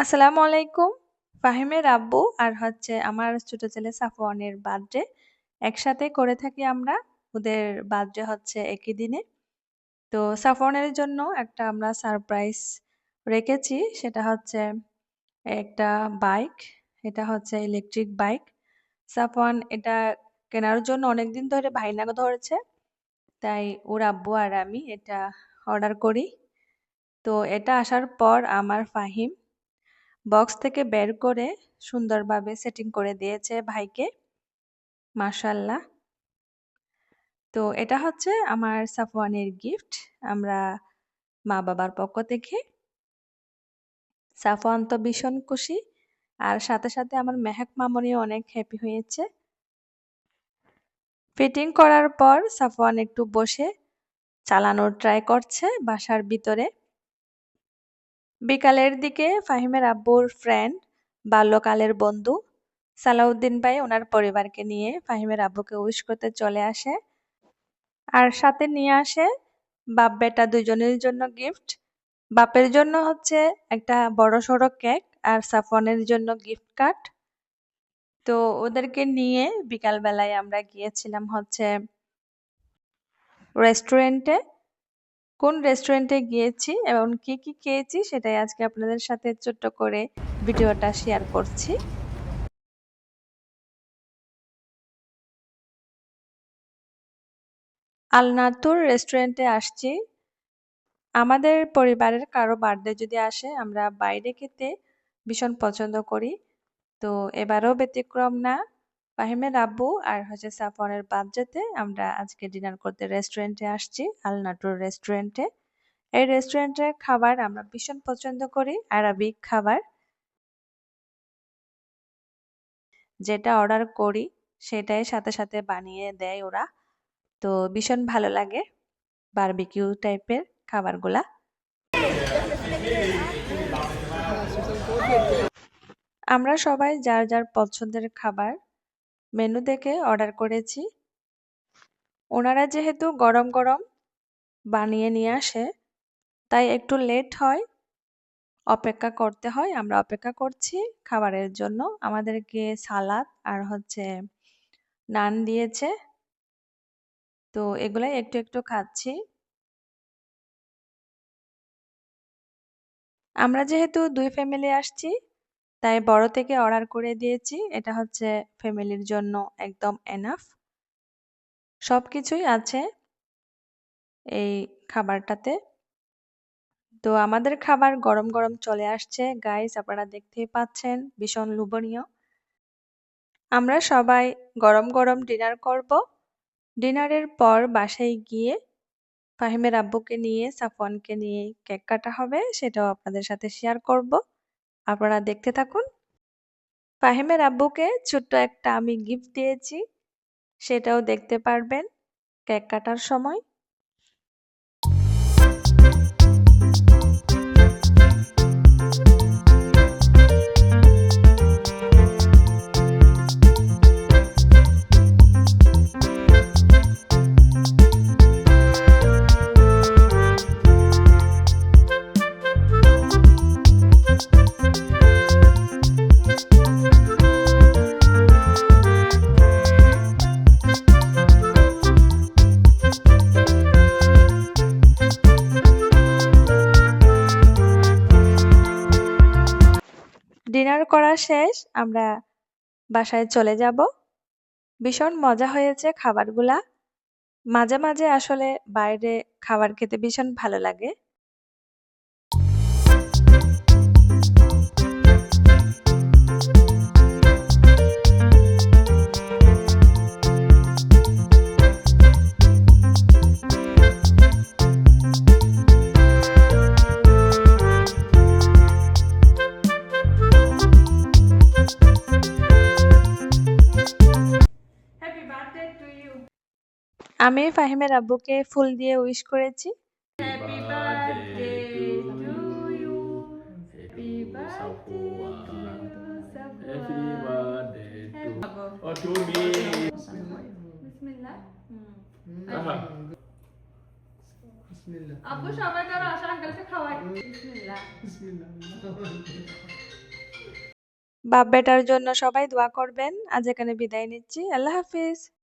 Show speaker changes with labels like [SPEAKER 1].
[SPEAKER 1] আসসালামু আলাইকুম। ফাহিমের আব্বু আর হচ্ছে আমার ছোট ছেলে সাফওয়ানের বার্থডে একসাথে করে থাকি আমরা। ওদের বার্থডে হচ্ছে একই দিনে। তো সাফওয়ানের জন্য একটা আমরা সারপ্রাইজ রেখেছি। সেটা হচ্ছে একটা বাইক। এটা হচ্ছে ইলেকট্রিক বাইক। সাফওয়ান এটা কেনার জন্য অনেকদিন ধরে বায়না ধরেছে। তাই ওর আব্বু আর আমি এটা অর্ডার করি। তো এটা আসার পর আমার ফাহিম বক্স থেকে বের করে সুন্দরভাবে সেটিং করে দিয়েছে ভাইকে। মাশাআল্লাহ। তো এটা হচ্ছে আমার সাফওয়ানের গিফট আমরা মা-বাবার পক্ষ থেকে। সাফওয়ান তো ভীষণ খুশি। আর সাথে, সাথে আমার মেহেক মামুনিও অনেক হ্যাপি হয়েছে। ফিটিং করার পর সাফওয়ান একটু বসে চালানোর ট্রাই করছে বাসার ভিতরে। বিকালের দিকে ফাহিমের আব্বুর ফ্রেন্ড, বাল্যকালের বন্ধু সালাউদ্দিন ভাই ওনার পরিবারকে নিয়ে ফাহিমের আব্বুকে উইশ করতে চলে আসে। আর সাথে নিয়ে আসে বাপ বেটা দুজনের জন্য গিফট। বাপের জন্য হচ্ছে একটা বড়সড় কেক আর সাফওয়ানের জন্য গিফট কার্ড। তো ওদেরকে নিয়ে বিকাল বেলায় আমরা গিয়েছিলাম হচ্ছে রেস্টুরেন্টে। কোন রেস্টুরেন্টে গিয়েছি এবং কি কি খেয়েছি সেটাই আজকে আপনাদের সাথে ছোট্ট করে ভিডিওটা শেয়ার করছি। আল নাতুর রেস্টুরেন্টে আসছি। আমাদের পরিবারের কারো বার্থডে যদি আসে আমরা বাইরে খেতে ভীষণ পছন্দ করি। তো এবারও ব্যতিক্রম না। ফাহিমের আব্বু আর হচ্ছে সাফওয়ানের বার্থডেতে আমরা আজকে ডিনার করতে রেস্টুরেন্টে আসছি, আল নাটুর রেস্টুরেন্টে। এই রেস্টুরেন্টের খাবার আমরা ভীষণ পছন্দ করি, আরবিক খাবার। যেটা অর্ডার করি সেটাই সাথে সাথে বানিয়ে দেয় ওরা। তো ভীষণ ভালো লাগে বারবিকিউ টাইপের খাবারগুলা। আমরা সবাই যার যার পছন্দের খাবার মেনু দেখে অর্ডার করেছি। ওনারা যেহেতু গরম গরম বানিয়ে নিয়ে আসে তাই একটু লেট হয়, অপেক্ষা করতে হয়। আমরা অপেক্ষা করছি খাবারের জন্য। আমাদেরকে সালাদ আর হচ্ছে নান দিয়েছে। তো এগুলাই একটু একটু খাচ্ছি। আমরা যেহেতু 2 ফ্যামিলি আসছি তাই বড় থেকে অর্ডার করে দিয়েছি। এটা হচ্ছে ফ্যামিলির জন্য একদম এনাফ। সবকিছুই আছে এই খাবারটাতে। তো আমাদের খাবার গরম গরম চলে আসছে গাইস, আপনারা দেখতেই পাচ্ছেন ভীষণ লোভনীয়। আমরা সবাই গরম গরম ডিনার করব। ডিনারের পর বাসায় গিয়ে ফাহিমের আব্বুকে নিয়ে সাফওয়ানকে নিয়ে কেক কাটা হবে, সেটাও আপনাদের সাথে শেয়ার করব। আপনারা দেখতে থাকুন। ফাহিমের আব্বুকে ছোট্ট একটা আমি গিফট দিয়েছি, সেটাও দেখতে পারবেন কেক কাটার সময়। ডিনার করা শেষ, আমরা বাসায় চলে যাব। ভীষণ মজা হয়েছে খাবারগুলা। মাঝে মাঝে আসলে বাইরে খাবার খেতে ভীষণ ভালো লাগে। আমি ফাহিমের আব্বুকে ফুল দিয়ে উইশ করেছি।
[SPEAKER 2] Happy birthday to you. Happy birthday to Safuan. Happy birthday to me. Bismillah. Bismillah. Abu সবাই তার আশা আঙ্কেলকে খাওয়াই। বিসমিল্লাহ। বিসমিল্লাহ।
[SPEAKER 1] বাপ বেটার জন্য সবাই দোয়া করবেন। আজ এখানে বিদায় নিচ্ছি। আল্লাহ হাফিজ।